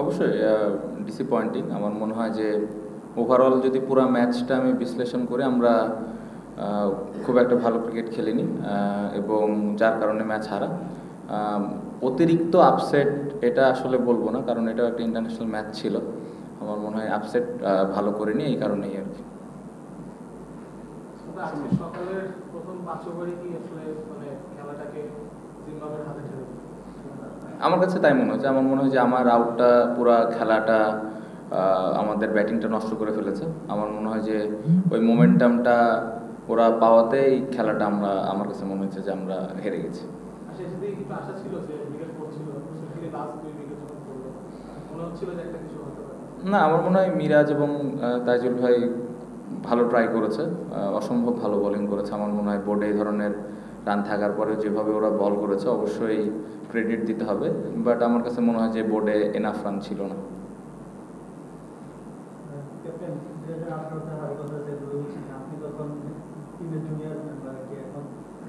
অবশ্যই ডিসঅ্যাপয়েন্টিং। আমার মনে হয় যে ওভারঅল যদি পুরো ম্যাচটা আমি বিশ্লেষণ করি, আমরা খুব একটা ভালো ক্রিকেট খেলিনি এবং যার কারণে ম্যাচ হারা। অতিরিক্ত আপসেট এটা আসলে বলবো না, কারণ এটা একটা ইন্টারন্যাশনাল ম্যাচ ছিল। আমার মনে হয় আপসেট ভালো করিনি, এই কারণেই আর কি। সকালের প্রথম 5 ওভারে কি আসলে মানে খেলাটাকে জিম্বাবুয়ের হাতে ছেড়ে দিল? আমার কাছে তাই মনে হচ্ছে। আমার মনে হয় যে আমার আউটটা পুরা খেলাটা আমাদের ব্যাটিংটা নষ্ট করে ফেলেছে। আমার মনে হয় যে ওই মোমেন্টামটা ওরা পাওয়াতেই খেলাটা আমার কাছে মনে হচ্ছে যে আমরা হেরে গেছি। সেদিকে কিন্তু আশা ছিল যে উইকেট পড়ছিল, স্পেশালি লাস্ট 2 উইকেট যখন পড়লো মনে হচ্ছিল যে একটা কিছু হতে পারে। না, আমার মনে হয় মিরাজ এবং তাইজুল ভাই ভালো ট্রাই করেছে, অসম্ভব ভালো বোলিং করেছে। আমার মনে হয় বোর্ডে এই ধরনের রান থাকার পরে যেভাবে ওরা বল করেছে অবশ্যই ক্রেডিট দিতে হবে, বাট আমার কাছে মনে হয় যে বোর্ডে এনাফ রান ছিল না। আপনি তখন টিমের জুনিয়র মেম্বার, এখন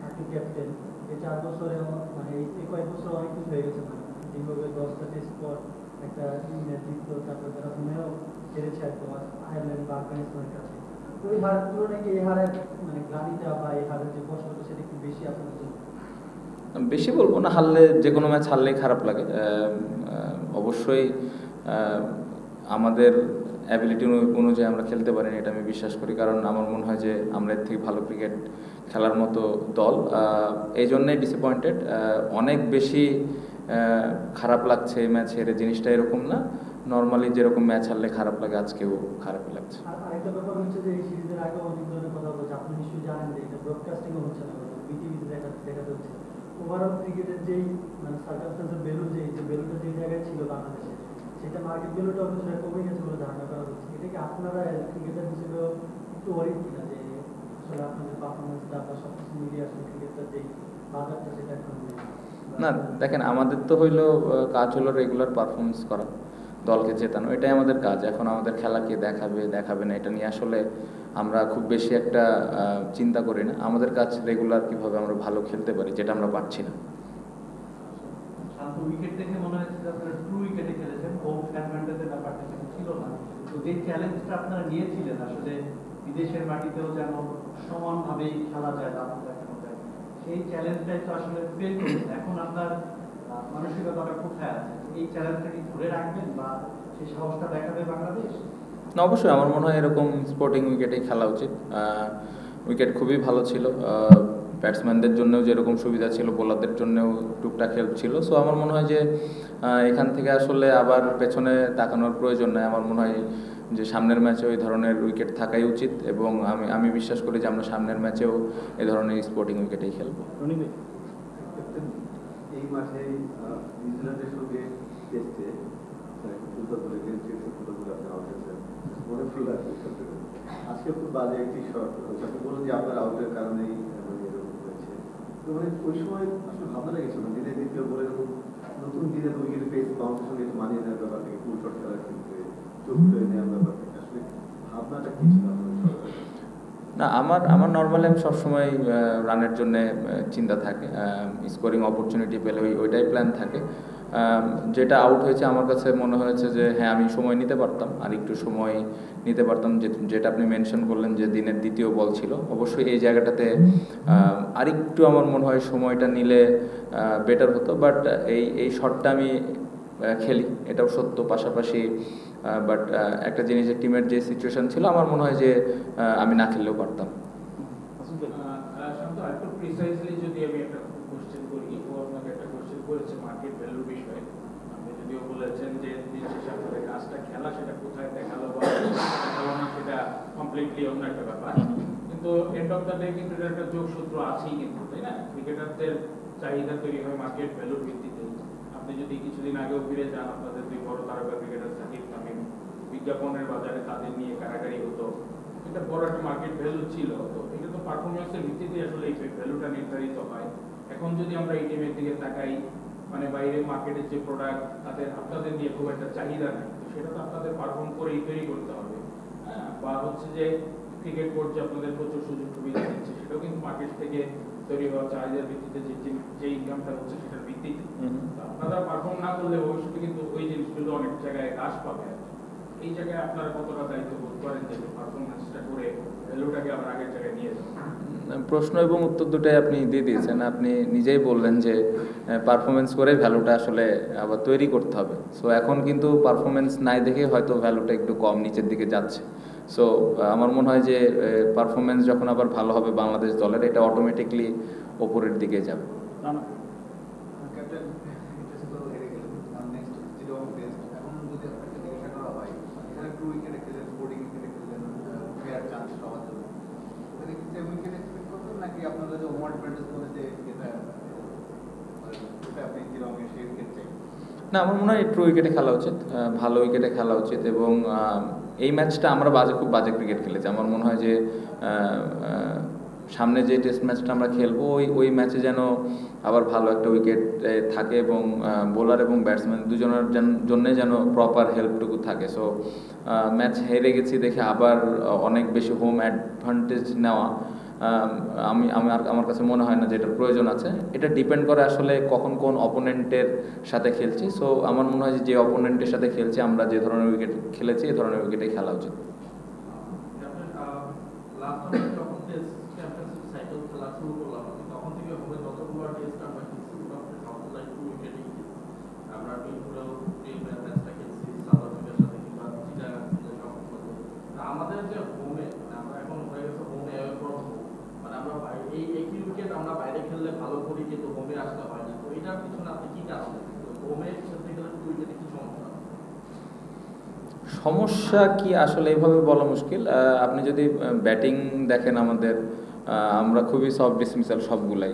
আপনি ক্যাপ্টেন। এই 4 বছরে মানে এই কয়েক বছর অনেক কিছু হয়ে গেছে। মানে জিম্বাবুয়ে 10টা টেস্ট পর একটা নেতৃত্ব, তারপর তারা মনেও হেরেছে তোমার আয়ারল্যান্ড বা আফগানিস্তানের কাছে। তো এই হারের তুলনায় কি এই হারের মানে গ্লানিটা বা এই হারের যে কষ্টটা সেটা একটু বেশি আপনাদের জন্য? বেশি বলবো না, হারলে যে কোনো ম্যাচ হারলেই খারাপ লাগে। অবশ্যই আমাদের অ্যাবিলিটি অনুযায়ী আমরা খেলতে পারিনি, এটা আমি বিশ্বাস করি। কারণ আমার মনে হয় যে আমরা এর থেকে ভালো ক্রিকেট খেলার মতো দল। এই জন্যই ডিসঅ্যাপয়েন্টেড। অনেক বেশি খারাপ লাগছে এই ম্যাচ হেরে, জিনিসটা এরকম না। নর্মালি যেরকম ম্যাচ হারলে খারাপ লাগে, আজকেও খারাপই লাগছে। আর আরেকটা ব্যাপার হচ্ছে যে এই সিরিজের আগে অনেক ধরনের কথা বলছে, আপনি নিশ্চয়ই জানেন যে এটা ব্রডকাস্টিংও হচ্ছে না, বিটিভিতে দেখাতে হচ্ছে। ওভারঅল ক্রিকেটের যেই মানে সার্কামস্টান্সের ভ্যালু, যে ভ্যালুটা যে জায়গায় ছিল বাংলাদেশে, সেটা মার্কেট ভ্যালুটাও কিছুটা কমে গেছে বলে ধারণা করা হচ্ছে। এটা কি আপনারা ক্রিকেটার হিসেবে একটু ওয়ারিড কিনা যে আসলে আপনাদের পারফরমেন্সটা বা সব কিছু মিলিয়ে আসলে ক্রিকেটটার যেই বাজারটা সেটা এখন না, দেখেন, আমাদের তো কাজ হলো রেগুলার পারফরমেন্স করা, দলকে জেতানো, এটাই আমাদের কাজ। এখন আমাদের খেলা কে দেখাবে না এটা নিয়ে আসলে আমরা খুব বেশি একটা চিন্তা করি না। আমাদের কাজ রেগুলার কিভাবে আমরা ভালো খেলতে পারি, যেটা আমরা পারছি না। শান্ত উইকেট দেখে মনে হচ্ছে যে আপনারা টু উইকেটে খেলেছেন, হোম অ্যাডভান্টেজের ব্যাপারটা সেটা ছিল না। তো যে চ্যালেঞ্জটা আপনারা নিয়েছিলেন আসলে বিদেশের মাটিতেও যেন সমানভাবেই খেলা যায়, দারুণ দেখানো যায়, সেই চ্যালেঞ্জটাই তো আসলে ফেল করেছে। এখন আপনার মানসিকতাটা কোথায় আছে? এই চ্যালেঞ্জটা কি ধরে রাখবেন বা সেই সাহসটা দেখাবে বাংলাদেশ? না, অবশ্যই আমার মনে হয় এরকম স্পোর্টিং উইকেটেই খেলা উচিত। উইকেট খুবই ভালো ছিল, ব্যাটসম্যানদের জন্যও যেরকম সুবিধা ছিল, বোলারদের জন্যও টুকটাক হেল্প ছিল। সো আমার মনে হয় যে এখান থেকে আসলে আবার পেছনে তাকানোর প্রয়োজন নেই। আমার মনে হয় যে সামনের ম্যাচে ওই ধরনের উইকেট থাকাই উচিত, এবং আমি বিশ্বাস করি যে আমরা সামনের ম্যাচেও এই ধরনের স্পোর্টিং উইকেটেই খেলবো। এই মাসে নিউজিল্যান্ডের সঙ্গে টেস্টে আজকে খুব বাজে একটি শট, আপনি বলুন যে আপনার আউটের কারণেই এরকম হয়েছে। তো মানে ওই সময় আসলে ভাবনা লেগেছিল দিনের দ্বিতীয় বলে এরকম নতুন দিনের উইকেট পেস বাউন্সের সঙ্গে একটু মানিয়ে নেওয়ার ব্যাপার থেকে, ফুল শট খেলার ক্ষেত্রে চোখ ধরে নেওয়ার ব্যাপার থেকে আসলে ভাবনাটা কি ছিল আপনার? না, আমার নর্মালি আমি সবসময় রানের জন্য চিন্তা থাকে, স্কোরিং অপরচুনিটি পেলে ওইটাই প্ল্যান থাকে। যেটা আউট হয়েছে আমার কাছে মনে হয়েছে যে হ্যাঁ, আমি সময় নিতে পারতাম, আর একটু সময় নিতে পারতাম। যেটা আপনি মেনশন করলেন যে দিনের দ্বিতীয় বল ছিল, অবশ্যই এই জায়গাটাতে আরেকটু আমার মনে হয় সময়টা নিলে বেটার হতো। বাট এই শটটা আমি খেলি, এটাও সত্য। পাশাপাশি বাট একটা জিনিসের টিমের যে সিচুয়েশন ছিল, আমার মনে হয় যে আমি না খেললেও পারতাম। একটু প্রিসাইজলি যদি আমি একটা কোশ্চেন করি, ও আপনাকে একটা কোশ্চেন করেছে মার্কেট ভ্যালুর বিষয়ে। আপনি যদিও বলেছেন যে দিন শেষে আপনাদের কাজটা খেলা, সেটা কোথায় দেখালো বা দেখালো না সেটা কমপ্লিটলি অন্য একটা ব্যাপার, কিন্তু এন্ড অফ দ্য ডে কিন্তু এটা একটা যোগসূত্র আছেই কিন্তু, তাই না? ক্রিকেটারদের চাহিদা তৈরি হয় মার্কেট ভ্যালুর ভিত্তিতে। আপনি যদি কিছুদিন আগেও ফিরে যান, আপনাদের দুই বড় তারকা ক্রিকেটার সাকিব তামিম, বিজ্ঞাপনের বাজারে তাদের নিয়ে কারাকারি হতো, এটা বড় একটা মার্কেট ভ্যালু ছিল। তো এটা তো পারফরমেন্সের ভিত্তিতে আসলে এই ভ্যালুটা নির্ধারিত হয়। এখন যদি আমরা এই টিমের দিকে তাকাই, মানে বাইরের মার্কেটের যে প্রোডাক্ট তাদের আপনাদের নিয়ে খুব একটা চাহিদা নেই, সেটা তো আপনাদের পারফর্ম করেই তৈরি করতে হবে। হ্যাঁ, বা হচ্ছে যে ক্রিকেট বোর্ড যে আপনাদের প্রচুর সুযোগ সুবিধা দিচ্ছে, সেটাও কিন্তু মার্কেট থেকে তৈরি হওয়া চাহিদার ভিত্তিতে যে ইনকামটা হচ্ছে সেটার ভিত্তিতে হুম। তো আপনারা পারফর্ম না করলে ভবিষ্যতে কিন্তু ওই জিনিসগুলো অনেক জায়গায় হ্রাস পাবে আর কি। এই জায়গায় আপনারা কতটা দায়িত্ব বোধ করেন যে পারফরমেন্সটা করে ভ্যালুটাকে আবার আগের জায়গায় নিয়ে যাবেন? প্রশ্ন এবং উত্তর দুটাই আপনি দিয়ে দিয়েছেন। আপনি নিজেই বললেন যে পারফরমেন্স করে ভ্যালুটা আসলে আবার তৈরি করতে হবে। সো এখন কিন্তু পারফরমেন্স নাই দেখে হয়তো ভ্যালুটা একটু কম নিচের দিকে যাচ্ছে। সো আমার মনে হয় যে পারফরমেন্স যখন আবার ভালো হবে বাংলাদেশ দলের, এটা অটোমেটিকলি ওপরের দিকে যাবে। ক্যাপ্টেন ইন্টারেস্ট তো হেরে গেলেন, আর নেক্সট জিরো টেস্ট। এখন যদি আপনাকে জিজ্ঞাসা করা হয় এখানে 2 উইকেটে খেলেন, বোর্ডিং উইকেটে খেলেন, ফেয়ার চান্স পাওয়ার জন্য, ওখানে কি 7 উইকেট এক্সপেক্ট করবেন নাকি আপনাদের যে হোম অ্যাডভান্টেজ বলে যে এটা আপনি জিরো সেই উইকেট চাই? না, আমার মনে হয় একটু উইকেটে খেলা উচিত, ভালো উইকেটে খেলা উচিত। এবং এই ম্যাচটা আমরা খুব বাজে ক্রিকেট খেলেছি। আমার মনে হয় যে সামনে যে টেস্ট ম্যাচটা আমরা খেলবো ওই ম্যাচে যেন আবার ভালো একটা উইকেট থাকে এবং বোলার এবং ব্যাটসম্যান দুজনের জন্য যেন প্রপার হেল্পটুকু থাকে। সো ম্যাচ হেরে গেছি দেখে আবার অনেক বেশি হোম অ্যাডভান্টেজ নেওয়া আমার কাছে মনে হয় না যে এটার প্রয়োজন আছে। এটা ডিপেন্ড করে আসলে কখন কোন অপোনেন্টের সাথে খেলছি। সো আমার মনে হয় যে অপোনেন্টের সাথে খেলছি আমরা যে ধরনের উইকেট খেলেছি এই ধরনের উইকেটে খেলা উচিত। লাস্ট টাইম যখন টেস্ট চ্যাম্পিয়নশিপ সাইকেল খেলা শুরু করলাম তখন থেকে হবে যতগুলো টেস্ট আমরা খেলছি সবগুলো লাইক 2 উইকেটে আমরা টিমগুলো এই ম্যাচটা খেলছি সাউথ আফ্রিকার সাথে কিংবা চিটাগাং আমাদের যে হোমে আমরা এখন হয়ে গেছে হোমে অ্যাওয়ে ফ্রম হোম, মানে আমরা এই একই উইকেট আমরা বাইরে খেললে ভালো করি কিন্তু হোমে আসতে হয় না। তো এটার পিছনে আপনি কি কারণ হোমে খেলতে গেলে 2 উইকেটে কি সমস্যা? সমস্যা কি আসলে এইভাবে বলা মুশকিল। আপনি যদি ব্যাটিং দেখেন আমাদের, আমরা খুবই সফট ডিসমিসাল সবগুলাই।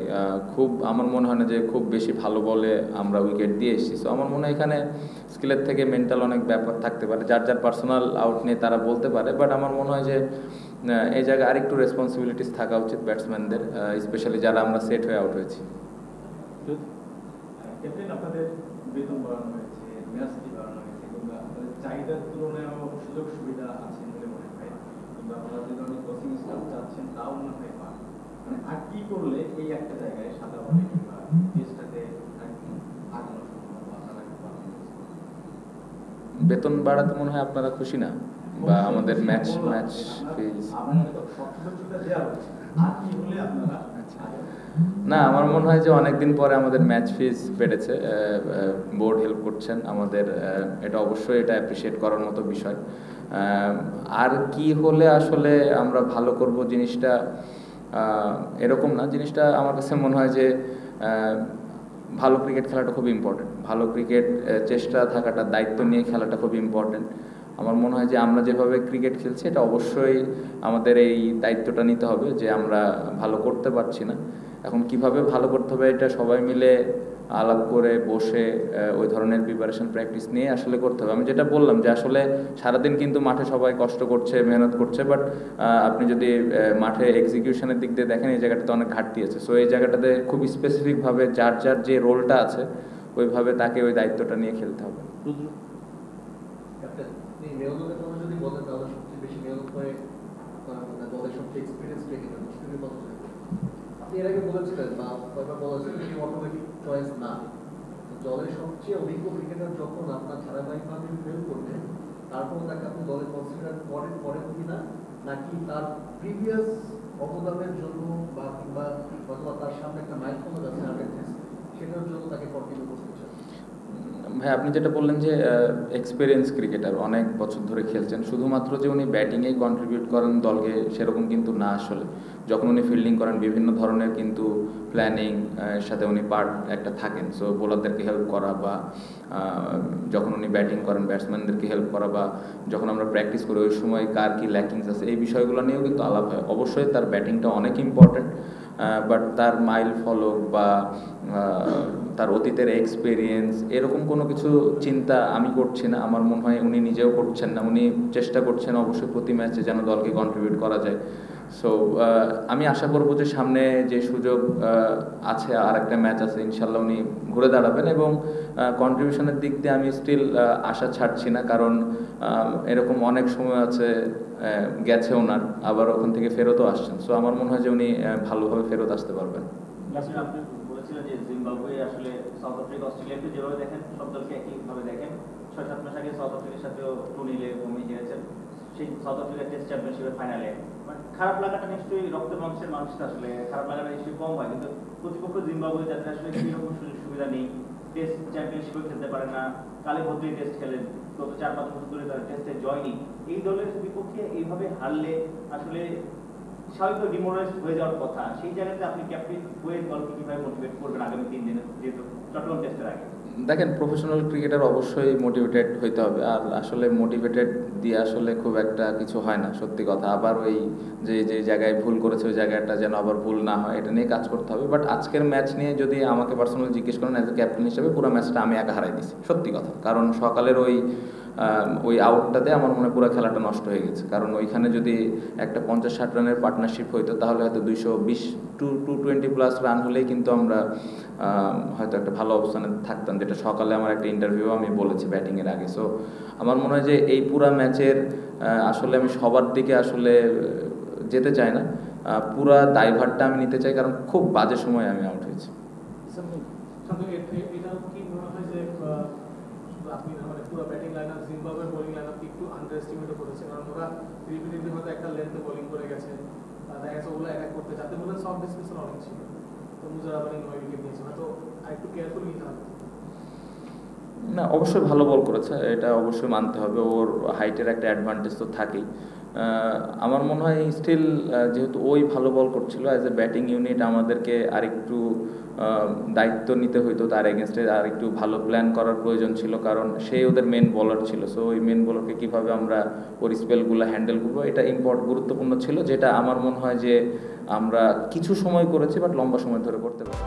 খুব আমার মনে হয় না যে খুব বেশি ভালো বলে আমরা উইকেট দিয়ে এসেছি। সো আমার মনে হয় এখানে স্কিলের থেকে মেন্টাল অনেক ব্যাপার থাকতে পারে, যার পার্সোনাল আউট নিয়ে তারা বলতে পারে। বাট আমার মনে হয় যে এই জায়গায় আরেকটু রেসপন্সিবিলিটিস থাকা উচিত ব্যাটসম্যানদের, স্পেশালি যারা আমরা সেট হয়ে আউট হয়েছি। ক্যাপ্টেন, আপনাদের বেতন বাড়ানো হয়েছে, ম্যাচ ফি বাড়ানো হয়েছে, কিংবা আপনাদের চাহিদার তুলনায় সুযোগ সুবিধা আছে বলে মনে হয়, কিংবা আপনারা যে ধরনের কোচিং স্টাফ চাচ্ছেন তাও মনে হয় পান। মানে আর কি করলে এই একটা জায়গায় সাদা বলে কিংবা টেস্টটাতে আগানো সম্ভব বা আপনারা কি পাবেন? বেতন বাড়াতে মনে হয় আপনারা খুশি না, বা আমাদের ম্যাচ ফিজ। আপনাদের তো সব সুযোগ সুবিধা দেওয়া হচ্ছে, আর কি হলে আপনারা না, আমার মনে হয় যে অনেকদিন পরে আমাদের ম্যাচ ফিজ বেড়েছে, বোর্ড হেল্প করছেন আমাদের, এটা অবশ্যই এটা অ্যাপ্রিসিয়েট করার মতো বিষয়। আর কি হলে আসলে আমরা ভালো করব জিনিসটা এরকম না। জিনিসটা আমার কাছে মনে হয় যে ভালো ক্রিকেট খেলাটা খুব ইম্পর্টেন্ট, ভালো ক্রিকেট চেষ্টা থাকাটা, দায়িত্ব নিয়ে খেলাটা খুব ইম্পর্টেন্ট। আমার মনে হয় যে আমরা যেভাবে ক্রিকেট খেলছি এটা অবশ্যই আমাদের এই দায়িত্বটা নিতে হবে যে আমরা ভালো করতে পারছি না। এখন কিভাবে ভালো করতে হবে এটা সবাই মিলে আলাপ করে বসে ওই ধরনের প্রিপারেশন প্র্যাকটিস নিয়ে আসলে করতে হবে। আমি যেটা বললাম যে আসলে সারাদিন কিন্তু মাঠে সবাই কষ্ট করছে, মেহনত করছে, বাট আপনি যদি মাঠে এক্সিকিউশনের দিক দিয়ে দেখেন এই জায়গাটাতে অনেক ঘাটতি আছে। সো এই জায়গাটাতে খুব স্পেসিফিকভাবে যার যে রোলটা আছে ওইভাবে তাকে ওই দায়িত্বটা নিয়ে খেলতে হবে। ক্যাপ্টেন, আপনি মেয়রের কথা যদি বলেন তাহলে সবচেয়ে বেশি মেয়র করে দলের সবচেয়ে এক্সপিরিয়েন্স রেখে দেন, আপনি এর আগে বলেছিলেন বা কয়েকবার বলেছেন যে অটোমেটিক চয়েস না। দলের সবচেয়ে অভিজ্ঞ ক্রিকেটার যখন আপনার ধারাবাহিকভাবে ফেল করবে তারপর তাকে আপনি দলে কনসিডার করেন কিনা, নাকি তার প্রিভিয়াস অবদানের জন্য বা কিংবা অথবা তার সামনে একটা মাইলফলক আছে আর্গেন্টিস সেটার জন্য তাকে কন্টিনিউ করতে চান? ভাই, আপনি যেটা বললেন যে এক্সপিরিয়েন্স ক্রিকেটার, অনেক বছর ধরে খেলছেন, শুধুমাত্র যে উনি ব্যাটিংয়েই কন্ট্রিবিউট করেন দলকে সেরকম কিন্তু না। আসলে যখন উনি ফিল্ডিং করেন বিভিন্ন ধরনের কিন্তু প্ল্যানিং এর সাথে উনি পার্ট একটা থাকেন। সো বোলারদেরকে হেল্প করা, বা যখন উনি ব্যাটিং করেন ব্যাটসম্যানদেরকে হেল্প করা, বা যখন আমরা প্র্যাকটিস করি ওই সময় কার কী ল্যাকিংস আছে এই বিষয়গুলো নিয়েও কিন্তু আলাপ হয়। অবশ্যই তার ব্যাটিংটা অনেক ইম্পর্ট্যান্ট, বাট তার মাইল ফলক বা তার অতীতের এক্সপিরিয়েন্স এরকম কোনো কিছু চিন্তা আমি করছি না। আমার মনে হয় উনি নিজেও করছেন না। উনি চেষ্টা করছেন অবশ্যই প্রতি ম্যাচে যেন দলকে কন্ট্রিবিউট করা যায়। সো আমি আশা করবো যে সামনে যে সুযোগ আছে, আর একটা ম্যাচ আছে, ইনশাল্লাহ উনি ঘুরে দাঁড়াবেন, এবং কন্ট্রিবিউশনের দিক দিয়ে আমি স্টিল আশা ছাড়ছি না, কারণ এরকম অনেক সময় আছে গেছে ওনার, আবার ওখান থেকে ফেরতও আসছেন। সো আমার মনে হয় যে উনি ভালোভাবে ফেরত আসতে পারবেন। আসলে আপনি বলেছিলেন যে জিম্বাবুয়ে আসলে সাউথ আফ্রিকা অস্ট্রেলিয়াকে যেভাবে দেখেন সব দলকে একইভাবে দেখেন। 6-7 মাস আগে সাউথ আফ্রিকার সাথেও 2-0 ভূমি হেরেছেন সেই সাউথ আফ্রিকা টেস্ট চ্যাম্পিয়নশিপের ফাইনালে। মানে খারাপ লাগাটা নিশ্চয়ই রক্ত মাংসের মানুষটা, আসলে খারাপ লাগাটা নিশ্চয়ই কম হয়, কিন্তু প্রতিপক্ষ জিম্বাবুয়ে যাদের আসলে সেরকম সুযোগ সুবিধা নেই, টেস্ট চ্যাম্পিয়নশিপও খেলতে পারে না, কালে ভদ্রেই টেস্ট খেলেন, গত 4-5 বছর ধরে তারা টেস্টে জয় নেই, এই দলের বিপক্ষে এইভাবে হারলে আসলে স্বাভাবিক ডিমোরালাইজড হয়ে যাওয়ার কথা। সেই জায়গাতে আপনি ক্যাপ্টেন হয়ে দলকে কিভাবে মোটিভেট করবেন আগামী 3 দিনে, যেহেতু চট্টগ্রাম টেস্টের আগে? দেখেন, প্রফেশনাল ক্রিকেটার অবশ্যই মোটিভেটেড হইতে হবে, আর আসলে মোটিভেটেড দিয়ে আসলে খুব একটা কিছু হয় না, সত্যি কথা। আবার ওই যে যে জায়গায় ভুল করেছে ওই জায়গাটা যেন আবার ভুল না হয়, এটা নিয়ে কাজ করতে হবে। বাট আজকের ম্যাচ নিয়ে যদি আমাকে পার্সোনালি জিজ্ঞেস করেন, অ্যাজ এ ক্যাপ্টেন হিসেবে পুরো ম্যাচটা আমি একা হারাই দিছি, সত্যি কথা। কারণ সকালের ওই আউটটাতে আমার মনে পুরো খেলাটা নষ্ট হয়ে গেছে, কারণ ওইখানে যদি একটা 50-60 রানের পার্টনারশিপ হইতো তাহলে হয়তো 220-220+ রান হলেই কিন্তু আমরা হয়তো একটা ভালো অবস্থানে থাকতাম, যেটা সকালে আমার একটা ইন্টারভিউ আমি বলেছি ব্যাটিংয়ের আগে। সো আমার মনে হয় যে এই পুরা ম্যাচের আসলে আমি সবার দিকে আসলে যেতে চাই না, পুরা দায়ভারটা আমি নিতে চাই, কারণ খুব বাজে সময় আমি আউট হয়েছি। এটা কি মনে হয় যে আপনি মানে পুরো ব্যাটিং লাইনআপ, জিম্বাবুয়ের বোলিং লাইনআপ একটু আন্ডার এস্টিমেটও করেছে, কারণ ওরা রিপিটেডলি হয়তো একটা লেন্থে বোলিং করে গেছে, দেখা গেছে ওগুলো অ্যাটাক করতে যাতে বলে সব ডিসমিসের অনেক ছিল, তো মুজারাবানি 9 উইকেট নিয়েছে, হয়তো একটু কেয়ারফুল নিতে হবে। না, অবশ্যই ভালো বল করেছে, এটা অবশ্যই মানতে হবে, ওর হাইটের একটা অ্যাডভান্টেজ তো থাকেই। আমার মনে হয় স্টিল যেহেতু ওই ভালো বল করছিল, অ্যাজ এ ব্যাটিং ইউনিট আমাদেরকে আরেকটু দায়িত্ব নিতে হইতো, তার এগেনস্টে আর একটু ভালো প্ল্যান করার প্রয়োজন ছিল, কারণ সেই ওদের মেন বলার ছিল। সো ওই মেন বলারকে কীভাবে আমরা ওর স্পেলগুলো হ্যান্ডেল করবো, এটা গুরুত্বপূর্ণ ছিল, যেটা আমার মনে হয় যে আমরা কিছু সময় করেছি, বাট লম্বা সময় ধরে করতে পারি।